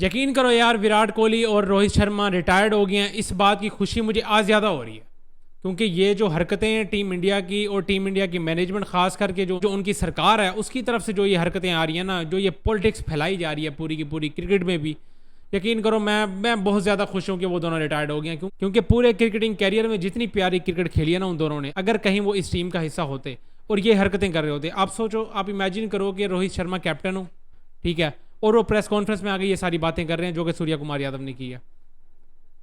यकीन करो यार, विराट कोहली और रोहित शर्मा रिटायर्ड हो गए हैं, इस बात की खुशी मुझे आज ज़्यादा हो रही है। क्योंकि ये जो हरकतें हैं टीम इंडिया की और टीम इंडिया की मैनेजमेंट खास करके जो उनकी सरकार है उसकी तरफ से जो ये हरकतें आ रही हैं ना, जो ये पॉलिटिक्स फैलाई जा रही है पूरी की पूरी क्रिकेट में भी, यकीन करो मैं बहुत ज़्यादा खुश हूँ कि वो दोनों रिटायर्ड हो गए हैं। क्योंकि पूरे क्रिकेटिंग कैरियर में जितनी प्यारी क्रिकेट खेली है ना उन दोनों ने, अगर कहीं वो इस टीम का हिस्सा होते और ये हरकतें कर रहे होते, आप सोचो, आप इमेजिन करो कि रोहित शर्मा कैप्टन हो, ठीक है, और वो प्रेस कॉन्फ्रेंस में आके ये सारी बातें कर रहे हैं जो कि सूर्या कुमार यादव ने की है।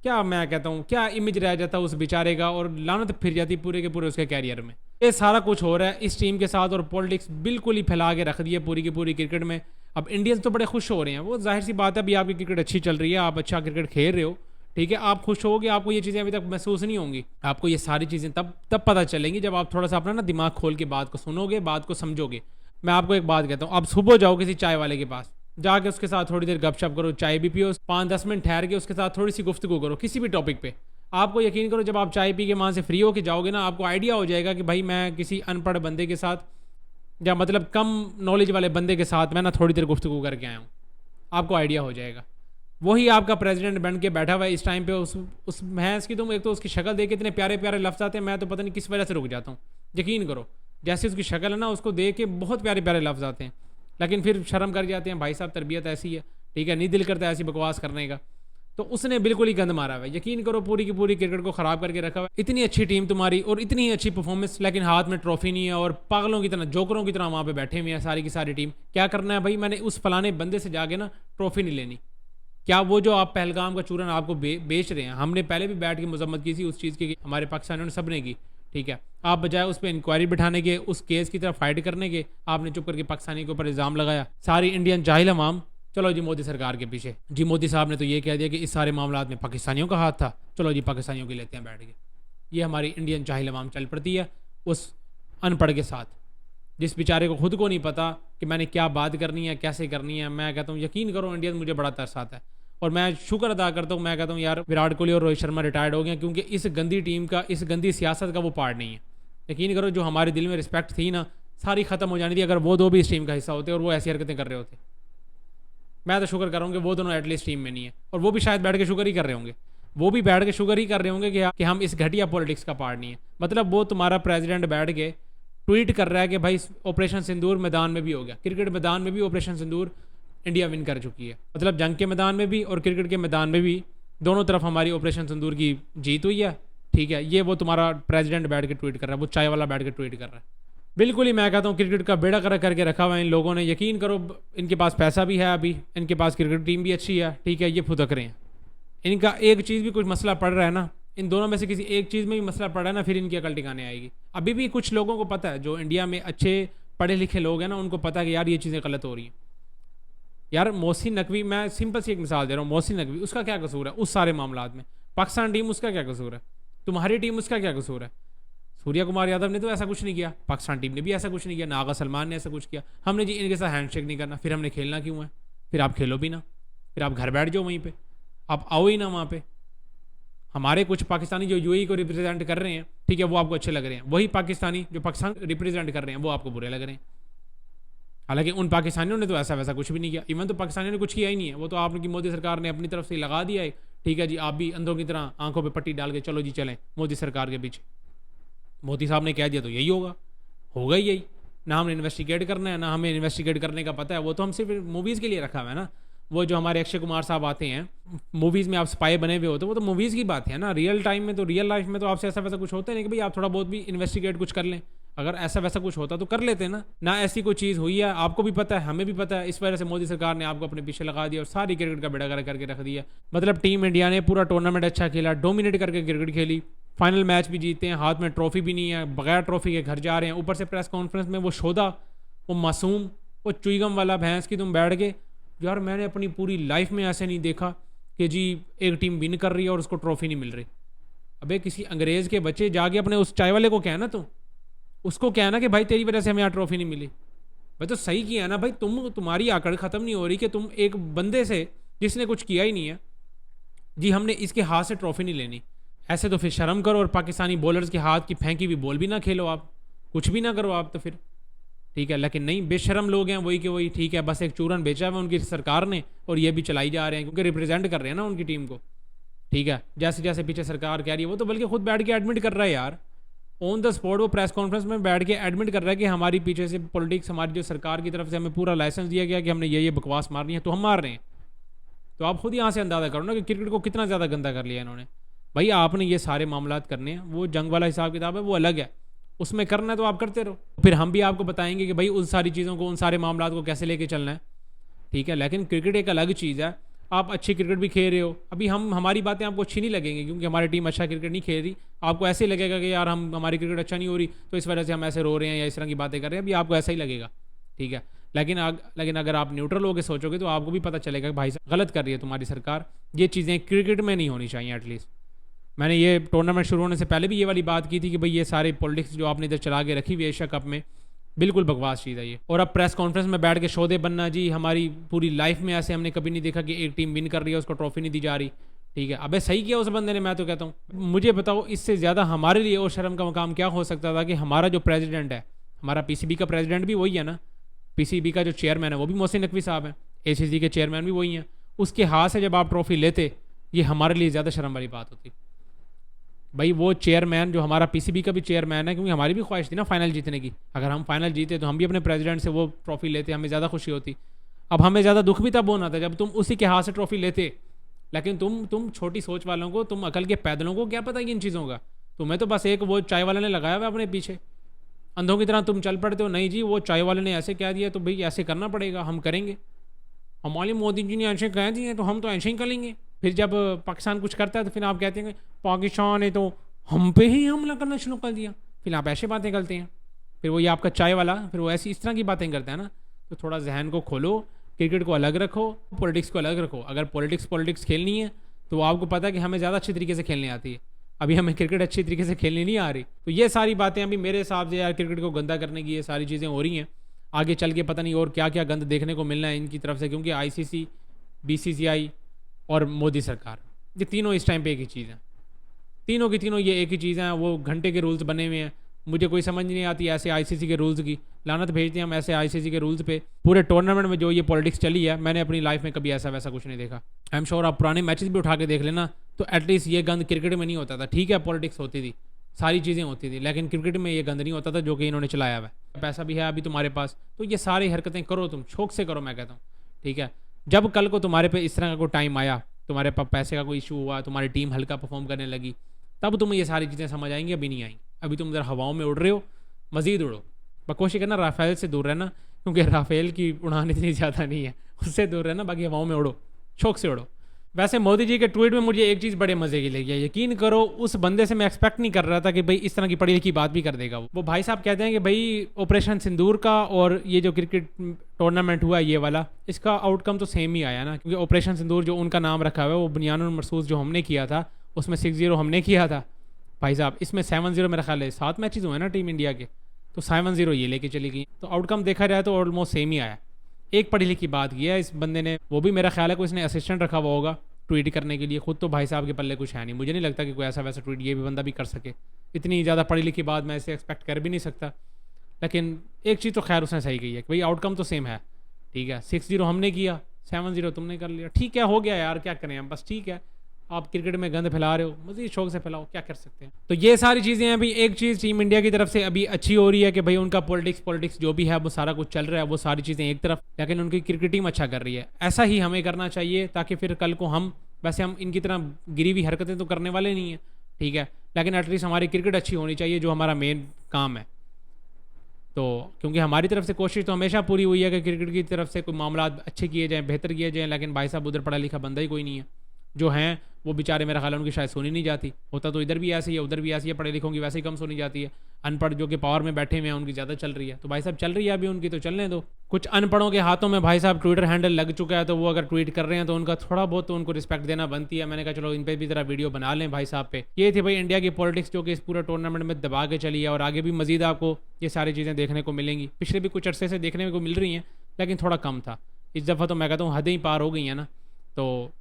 क्या मैं कहता हूँ, क्या इमेज रह जाता उस बेचारे का, और लानत फिर जाती पूरे के पूरे उसके कैरियर में। ये सारा कुछ हो रहा है इस टीम के साथ, और पॉलिटिक्स बिल्कुल ही फैला के रख दी है पूरी की पूरी क्रिकेट में। अब इंडियंस तो बड़े खुश हो रहे हैं, वो जाहिर सी बात है, अभी आपकी क्रिकेट अच्छी चल रही है, आप अच्छा क्रिकेट खेल रहे हो, ठीक है, आप खुश होगे, आपको ये चीज़ें अभी तक महसूस नहीं होंगी। आपको ये सारी चीज़ें तब पता चलेंगी जब आप थोड़ा सा अपना ना दिमाग खोल के बात को सुनोगे, बात को समझोगे। मैं आपको एक बात कहता हूँ, आप सुबह जाओ किसी चाय वाले के पास, जाके उसके साथ थोड़ी देर गपशप करो, चाय भी पियो, 5-10 मिनट ठहर के उसके साथ थोड़ी सी गुफ्तगू करो किसी भी टॉपिक पे। आपको यकीन करो, जब आप चाय पी के वहाँ से फ्री होके जाओगे ना, आपको आइडिया हो जाएगा कि भाई मैं किसी अनपढ़ बंदे के साथ, या मतलब कम नॉलेज वाले बंदे के साथ मैं ना थोड़ी देर गुफ्तगू करके आया हूँ। आपको आइडिया हो जाएगा। वही आपका प्रेसिडेंट बन के बैठा हुआ है इस टाइम पे, उस भैंस की तुम, एक तो उसकी शक्ल देख के इतने प्यारे प्यारे लफ्ज़ आते हैं, मैं तो पता नहीं किस वजह से रुक जाता हूँ। यकीन करो, जैसे उसकी शक्ल है ना, उसको देख के बहुत प्यारे प्यारे लफ्ज़ आते हैं, लेकिन फिर शर्म कर जाते हैं। भाई साहब, तरबियत ऐसी है, ठीक है, नहीं दिल करता ऐसी बकवास करने का। तो उसने बिल्कुल ही गंद मारा हुआ है। यकीन करो, पूरी की पूरी क्रिकेट को ख़राब करके रखा हुआ है। इतनी अच्छी टीम तुम्हारी और इतनी ही अच्छी परफॉर्मेंस, लेकिन हाथ में ट्रॉफी नहीं है, और पागलों की तरह, जोकरों की तरह वहाँ पे बैठे हुए हैं सारी की सारी टीम। क्या करना है भाई, मैंने उस फलाने बंदे से जाके ना ट्रॉफी नहीं लेनी। क्या वो जो आप पहलगाम का चूरन आपको बेच रहे हैं, हमने पहले भी बैठ के मजम्मत की थी उस चीज़ की, हमारे पाकिस्तानियों ने सब ने की, ठीक है। आप बजाय उस पर इंक्वायरी बिठाने के, उस केस की तरफ फाइट करने के, आपने चुप करके पाकिस्तानी के ऊपर इल्ज़ाम लगाया। सारी इंडियन जाहिल अवाम, चलो जी मोदी सरकार के पीछे, जी मोदी साहब ने तो ये कह दिया कि इस सारे मामलात में पाकिस्तानियों का हाथ था, चलो जी पाकिस्तानियों की लेते हैं बैठ के। ये हमारी इंडियन जाहिल अवाम चल पड़ती है उस अनपढ़ के साथ, जिस बेचारे को खुद को नहीं पता कि मैंने क्या बात करनी है, कैसे करनी है। मैं कहता हूँ, यकीन करो, इंडियन मुझे बड़ा तरस आता है, और मैं शुक्र अदा करता हूँ। मैं कहता हूँ यार, विराट कोहली और रोहित शर्मा रिटायर्ड हो गए, क्योंकि इस गंदी टीम का, इस गंदी सियासत का वो पार्ट नहीं है। यकीन करो, जो हमारे दिल में रिस्पेक्ट थी ना, सारी ख़त्म हो जानी थी अगर वो दो भी इस टीम का हिस्सा होते और वो ऐसी हरकतें कर रहे होते। मैं तो शुक्र कर रहा हूँ कि वो दोनों एटलीस्ट टीम में नहीं है, और वो भी शायद बैठ के शुक्र ही कर रहे होंगे, वो भी बैठ के शुक्र ही कर रहे होंगे कि हम इस घटिया पॉलिटिक्स का पार्ट नहीं है। मतलब वो तुम्हारा प्रेसिडेंट बैठ के ट्वीट कर रहा है कि भाई ऑपरेशन सिंदूर मैदान में भी हो गया, क्रिकेट मैदान में भी ऑपरेशन सिंदूर इंडिया विन कर चुकी है। मतलब जंग के मैदान में भी और क्रिकेट के मैदान में भी, दोनों तरफ हमारी ऑपरेशन सिंदूर की जीत हुई है, ठीक है। ये वो तुम्हारा प्रेसिडेंट बैठ के ट्वीट कर रहा है, वो चाय वाला बैठ के ट्वीट कर रहा है। बिल्कुल ही मैं कहता हूँ क्रिकेट का बेड़ा कर करके रखा हुआ है इन लोगों ने। यकीन करो, इनके पास पैसा भी है, अभी इनके पास क्रिकेट टीम भी अच्छी है, ठीक है, ये फुदक रहे हैं। इनका एक चीज़ भी कुछ मसला पड़ रहा है ना, इन दोनों में से किसी एक चीज़ में भी मसला पड़ रहा है ना, फिर इनकी अकल टिकाने आएगी। अभी भी कुछ लोगों को पता है, जो इंडिया में अच्छे पढ़े लिखे लोग हैं ना, उनको पता है कि यार ये चीज़ें गलत हो रही हैं। यार मोहसिन नकवी, मैं सिंपल सी एक मिसाल दे रहा हूँ, मोहसिन नकवी, उसका क्या कसूर है उस सारे मामलात में? पाकिस्तान टीम, उसका क्या कसूर है? तुम्हारी टीम, उसका क्या कसूर है? सूर्या कुमार यादव ने तो ऐसा कुछ नहीं किया, पाकिस्तान टीम ने भी ऐसा कुछ नहीं किया, ना आगा सलमान ने ऐसा कुछ किया। हमने जी इनके साथ हैंडशेक नहीं करना, फिर हमने खेलना क्यों है? फिर आप खेलो भी ना, फिर आप घर बैठ जाओ वहीं पे, आप आओ ही ना वहाँ पे। हमारे कुछ पाकिस्तानी जो यूएई को रिप्रेजेंट कर रहे हैं, ठीक है, वो आपको अच्छे लग रहे हैं, वही पाकिस्तानी जो पाकिस्तान रिप्रेजेंट कर रहे हैं वो आपको बुरे लग रहे हैं। हालांकि उन पाकिस्तानियों ने तो ऐसा वैसा कुछ भी नहीं किया, इवन तो पाकिस्तानियों ने कुछ किया ही नहीं है, वो तो आपकी मोदी सरकार ने अपनी तरफ से लगा दिया है, ठीक है जी। आप भी अंधों की तरह आंखों पे पट्टी डाल के चलो जी चलें मोदी सरकार के पीछे। मोदी साहब ने कह दिया तो यही होगा ही यही। ना हमने इन्वेस्टिगेट करना है, ना हमें इन्वेस्टिगेट करने का पता है, वो तो हम सिर्फ मूवीज़ के लिए रखा हुआ है ना। वो जो हमारे अक्षय कुमार साहब आते हैं, मूवीज़ में आप स्पाई बने हुए होते, वो तो मूवीज़ की बात है ना। रियल टाइम में तो, रियल लाइफ में तो आपसे ऐसा वैसा कुछ होता है नहीं कि भाई आप थोड़ा बहुत भी इन्वेस्टिगेट कुछ कर लें। अगर ऐसा वैसा कुछ होता तो कर लेते ना ऐसी कोई चीज़ हुई है, आपको भी पता है, हमें भी पता है। इस वजह से मोदी सरकार ने आपको अपने पीछे लगा दिया और सारी क्रिकेट का बेड़ा गर्क करके रख दिया। मतलब टीम इंडिया ने पूरा टूर्नामेंट अच्छा खेला, डोमिनेट करके क्रिकेट खेली, फाइनल मैच भी जीते हैं, हाथ में ट्रॉफी भी नहीं है, बगैर ट्रॉफी के घर जा रहे हैं। ऊपर से प्रेस कॉन्फ्रेंस में वो शोधा, वो मासूम, वो चुईगम वाला भैंस की तुम बैठ के, यार मैंने अपनी पूरी लाइफ में ऐसे नहीं देखा कि जी एक टीम विन कर रही है और उसको ट्रॉफी नहीं मिल रही। अबे किसी अंग्रेज़ के बच्चे जाके अपने उस चाय वाले को कहना, तो उसको कहना कि भाई तेरी वजह से हमें यहाँ ट्रॉफी नहीं मिली। भाई तो सही किया ना भाई, तुम्हारी आकड़ ख़त्म नहीं हो रही कि तुम एक बंदे से जिसने कुछ किया ही नहीं है, जी हमने इसके हाथ से ट्रॉफी नहीं लेनी। ऐसे तो फिर शर्म करो और पाकिस्तानी बॉलर्स के हाथ की फेंकी हुई बॉल भी ना खेलो, आप कुछ भी ना करो आप। तो फिर ठीक है। लेकिन नहीं, बेशरम लोग हैं वही के वही, ठीक है, बस एक चूरन बेचा हुआ उनकी सरकार ने और ये भी चलाई जा रहे हैं क्योंकि रिप्रेजेंट कर रहे हैं ना उनकी टीम को, ठीक है। जैसे जैसे पीछे सरकार कह रही है, वो तो बल्कि खुद बैठ के एडमिट कर रहा है यार, ऑन द स्पॉट वो प्रेस कॉन्फ्रेंस में बैठ के एडमिट कर रहा है कि हमारी पीछे से पॉलिटिक्स, हमारी जो सरकार की तरफ से हमें पूरा लाइसेंस दिया गया कि हमने ये बकवास मारनी है तो हम मार रहे हैं। तो आप खुद यहाँ से अंदाज़ा करो ना कि क्रिकेट को कितना ज़्यादा गंदा कर लिया इन्होंने। भाई आपने ये सारे मामलात करने हैं, वो जंग वाला हिसाब किताब है वो अलग है, उसमें करना है तो आप करते रहो, फिर हम भी आपको बताएंगे कि भाई उन सारी चीज़ों को, उन सारे मामलात को कैसे लेके चलना है, ठीक है। लेकिन क्रिकेट एक अलग चीज़ है, आप अच्छी क्रिकेट भी खेल रहे हो, अभी हमारी बातें आपको अच्छी नहीं लगेंगी क्योंकि हमारी टीम अच्छा क्रिकेट नहीं खेल रही, आपको ऐसे ही लगेगा कि यार हमारी क्रिकेट अच्छा नहीं हो रही तो इस वजह से हम ऐसे रो रहे हैं या इस तरह की बातें कर रहे हैं, अभी आपको ऐसा ही लगेगा, ठीक है। लेकिन अगर आप न्यूट्रल होकर सोचोगे तो आपको भी पता चलेगा कि भाई साहब गलत कर रही है तुम्हारी सरकार, ये चीज़ें क्रिकेट में नहीं होनी चाहिए एटलीस्ट। मैंने ये टूर्नामेंट शुरू होने से पहले भी ये वाली बात की थी कि भाई ये सारे पॉलिटिक्स जो आपने इधर चला के रखी हुई एशिया कप में, बिल्कुल बकवास चीज़ है ये। और अब प्रेस कॉन्फ्रेंस में बैठ के शोधे बनना, जी हमारी पूरी लाइफ में ऐसे हमने कभी नहीं देखा कि एक टीम विन कर रही है उसको ट्रॉफी नहीं दी जा रही, ठीक है। अबे सही किया उस बंदे ने, मैं तो कहता हूँ। मुझे बताओ इससे ज़्यादा हमारे लिए और शर्म का मकाम क्या हो सकता था कि हमारा जो प्रेसिडेंट है, हमारा पीसीबी का प्रेसिडेंट भी वही है ना, पीसीबी का जो चेयरमैन है वो भी मोहसिन नकवी साहब हैं, एसीसी के चेयरमैन भी वही हैं, उसके हाथ से जब आप ट्रॉफी लेते, ये हमारे लिए ज़्यादा शर्म वाली बात होती। भाई वो चेयरमैन जो हमारा पीसीबी का भी चेयरमैन है, क्योंकि हमारी भी ख्वाहिश थी ना फाइनल जीतने की, अगर हम फाइनल जीते तो हम भी अपने प्रेसिडेंट से वो ट्रॉफी लेते, हमें ज़्यादा खुशी होती। अब हमें ज़्यादा दुख भी तब होना था जब तुम उसी के हाथ से ट्रॉफी लेते, लेकिन तुम छोटी सोच वालों को, तुम अकल के पैदलों को क्या पता इन चीज़ों का, तुम्हें तो बस एक वो चाय वाले ने लगाया हुआ अपने पीछे, अंधों की तरह तुम चल पड़ते हो, नहीं जी वो चाय वाले ने ऐसे कह दिया तो भाई ऐसे करना पड़ेगा, हम करेंगे, हमारे मोदी जी ने ऐसे कह दिए तो हम तो ऐसे ही करेंगे। फिर जब पाकिस्तान कुछ करता है तो फिर आप कहते हैं पाकिस्तान ने तो हम पे ही हमला करना शुरू कर दिया, फिर आप ऐसे बातें करते हैं, फिर वो ये आपका चाय वाला फिर वो ऐसी इस तरह की बातें करता है ना। तो थोड़ा जहन को खोलो, क्रिकेट को अलग रखो, पॉलिटिक्स को अलग रखो। अगर पॉलिटिक्स खेलनी है तो आपको पता है कि हमें ज़्यादा अच्छी तरीके से खेलने आती है, अभी हमें क्रिकेट अच्छी तरीके से खेलनी नहीं आ रही। तो ये सारी बातें अभी मेरे हिसाब से यार क्रिकेट को गंदा करने की ये सारी चीज़ें हो रही हैं, आगे चल के पता नहीं और क्या क्या गंद देखने को मिलना है इनकी तरफ से, क्योंकि आईसीसी, बीसीसीआई और मोदी सरकार, ये तीनों इस टाइम पे एक ही चीज़ है, तीनों की तीनों ये एक ही चीज़ हैं। वो घंटे के रूल्स बने हुए हैं, मुझे कोई समझ नहीं आती ऐसे आईसीसी के रूल्स की, लानत भेजते हैं हम ऐसे आईसीसी के रूल्स पे। पूरे टूर्नामेंट में जो ये पॉलिटिक्स चली है, मैंने अपनी लाइफ में कभी ऐसा वैसा कुछ नहीं देखा। आई एम श्योर आप पुराने मैचेस भी उठा के देख लेना तो एटलीस्ट ये गंद क्रिकेट में नहीं होता था, ठीक है पॉलिटिक्स होती थी, सारी चीज़ें होती थी, लेकिन क्रिकेट में ये गंद नहीं होता था जो कि इन्होंने चलाया हुआ है। पैसा भी है अभी तुम्हारे पास, तो ये सारी हरकतें करो, तुम शौक से करो, मैं कहता हूँ, ठीक है। जब कल को तुम्हारे पे इस तरह का कोई टाइम आया, तुम्हारे पास पैसे का कोई इशू हुआ, तुम्हारी टीम हल्का परफॉर्म करने लगी, तब तुम्हें ये सारी चीज़ें समझ आएंगी, अभी नहीं आएंगी। अभी तुम इधर हवाओं में उड़ रहे हो, मज़ीद उड़ो, पर कोशिश करना राफेल से दूर रहना, क्योंकि राफेल की उड़ान इतनी ज़्यादा नहीं है, उससे दूर रहना, बाकी हवाओं में उड़ो, शौक से उड़ो। वैसे मोदी जी के ट्वीट में मुझे एक चीज़ बड़े मज़े की लगी है, यकीन करो उस बंदे से मैं एक्सपेक्ट नहीं कर रहा था कि भाई इस तरह की पढ़ी लिखी बात भी कर देगा। वो भाई साहब कहते हैं कि भाई ऑपरेशन सिंदूर का और ये जो क्रिकेट टूर्नामेंट हुआ ये वाला, इसका आउटकम तो सेम ही आया ना, क्योंकि ऑपरेशन सिंदूर जो उनका नाम रखा हुआ है, वो बुनियानुल मरसूस जो हमने किया था उसमें 6-0 हमने किया था भाई साहब, इसमें 7-0 मेरा ख्याल है, 7 मैचेस हुए ना टीम इंडिया के, तो 7-0 ये लेके चली गई, तो आउटकम देखा जाए तो ऑलमोस्ट सेम ही आया। एक पढ़ी लिखी बात की है इस बंदे ने, वो भी मेरा ख्याल है कोई इसने असिस्टेंट रखा हुआ होगा ट्वीट करने के लिए, खुद तो भाई साहब के पल्ले कुछ है नहीं, मुझे नहीं लगता कि कोई ऐसा वैसा ट्वीट ये भी बंदा भी कर सके, इतनी ज़्यादा पढ़ी लिखी बात मैं इसे एक्सपेक्ट कर भी नहीं सकता। लेकिन एक चीज़ तो खैर उसने सही कही है कि भाई आउटकम तो सेम है, ठीक है, 6-0 हमने किया, 7-0 तुमने कर लिया, ठीक है हो गया यार, क्या करें हम, बस ठीक है, आप क्रिकेट में गंद फैला रहे हो, मज़ीद शौक से फैलाओ, क्या कर सकते हैं। तो ये सारी चीज़ें हैं। अभी एक चीज़ टीम इंडिया की तरफ से अभी अच्छी हो रही है कि भाई उनका पॉलिटिक्स जो भी है वो सारा कुछ चल रहा है, वो सारी चीज़ें एक तरफ, लेकिन उनकी क्रिकेट टीम अच्छा कर रही है। ऐसा ही हमें करना चाहिए ताकि फिर कल को हम, वैसे हम इनकी तरह गिरी हुई हरकतें तो करने वाले नहीं हैं, ठीक है, लेकिन एटलीस्ट हमारी क्रिकेट अच्छी होनी चाहिए जो हमारा मेन काम है। तो क्योंकि हमारी तरफ से कोशिश तो हमेशा पूरी हुई है कि क्रिकेट की तरफ से कोई मामला अच्छे किए जाएँ, बेहतर किए जाएँ, लेकिन भाई साहब उधर पढ़ा लिखा बंदा ही कोई नहीं है, जो हैं वो बेचारे मेरा ख्याल है उनकी शायद सुनी नहीं जाती, होता तो इधर भी ऐसे ही है उधर भी ऐसी है, पढ़े लिखों की वैसे ही कम सुनी जाती है, अनपढ़ जो कि पावर में बैठे हुए हैं उनकी ज़्यादा चल रही है। तो भाई साहब चल रही है अभी उनकी, तो चलने दो। कुछ अनपढ़ों के हाथों में भाई साहब ट्विटर हैंडल लग चुका है, तो वो अगर ट्वीट कर रहे हैं तो उनका थोड़ा बहुत तो उनको रिस्पेक्ट देना बनती है। मैंने कहा चलो इन पर भी ज़रा वीडियो बना लें भाई साहब पे। ये थी भाई इंडिया की पॉलिटिक्स जो कि इस पूरे टूर्नामेंट में दबा के चली है, और आगे भी मजीद आपको ये सारी चीज़ें देखने को मिलेंगी। पिछले भी कुछ अरसे से देखने को मिल रही हैं, लेकिन थोड़ा कम था, इस दफ़ा तो मैं कहता हूँ हदें ही पार हो गई हैं ना। तो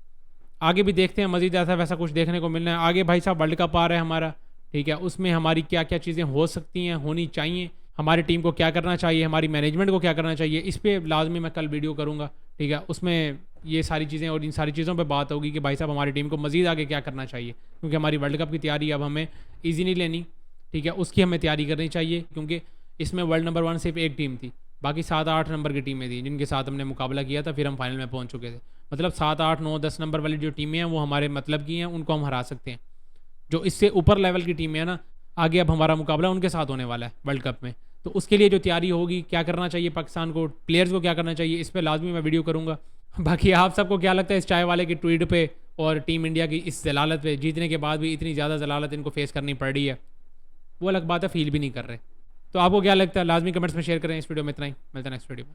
आगे भी देखते हैं मज़ीद ऐसा वैसा कुछ देखने को मिलना है। आगे भाई साहब वर्ल्ड कप आ रहा है हमारा, ठीक है, उसमें हमारी क्या क्या चीज़ें हो सकती हैं, होनी चाहिए, हमारी टीम को क्या करना चाहिए, हमारी मैनेजमेंट को क्या करना चाहिए, इस पर लाजमी मैं कल वीडियो करूँगा, ठीक है। उसमें ये सारी चीज़ें और इन सारी चीज़ों पे बात होगी कि भाई साहब हमारी टीम को मज़ीद आगे क्या करना चाहिए, क्योंकि हमारी वर्ल्ड कप की तैयारी अब हमें ईजी नहीं लेनी, ठीक है। उसकी हमें तैयारी करनी चाहिए, क्योंकि इसमें वर्ल्ड नंबर 1 सिर्फ एक टीम थी, बाकी 7-8 नंबर की टीमें थी जिनके साथ हमने मुकाबला किया था, फिर हम फाइनल में पहुँच चुके थे। मतलब 7-8-9-10 नंबर वाली जो टीमें हैं वो हमारे मतलब की हैं, उनको हम हरा सकते हैं। जो इससे ऊपर लेवल की टीमें हैं ना, आगे अब हमारा मुकाबला उनके साथ होने वाला है वर्ल्ड कप में। तो उसके लिए जो तैयारी होगी, क्या करना चाहिए पाकिस्तान को, प्लेयर्स को क्या करना चाहिए, इस पर लाजमी मैं वीडियो करूँगा। बाकी आप सबको क्या लगता है इस चाय वाले की ट्वीट पे और टीम इंडिया की इस जलालत पे, जीतने के बाद भी इतनी ज़्यादा जलालत इनको फेस करनी पड़ रही है, वो अलग बात है, फील भी नहीं कर रहे। तो आपको क्या लगता है, लाजमी कमेंट्स में शेयर करें। इस वीडियो में इतना ही, मिलता है नेक्स्ट वीडियो में।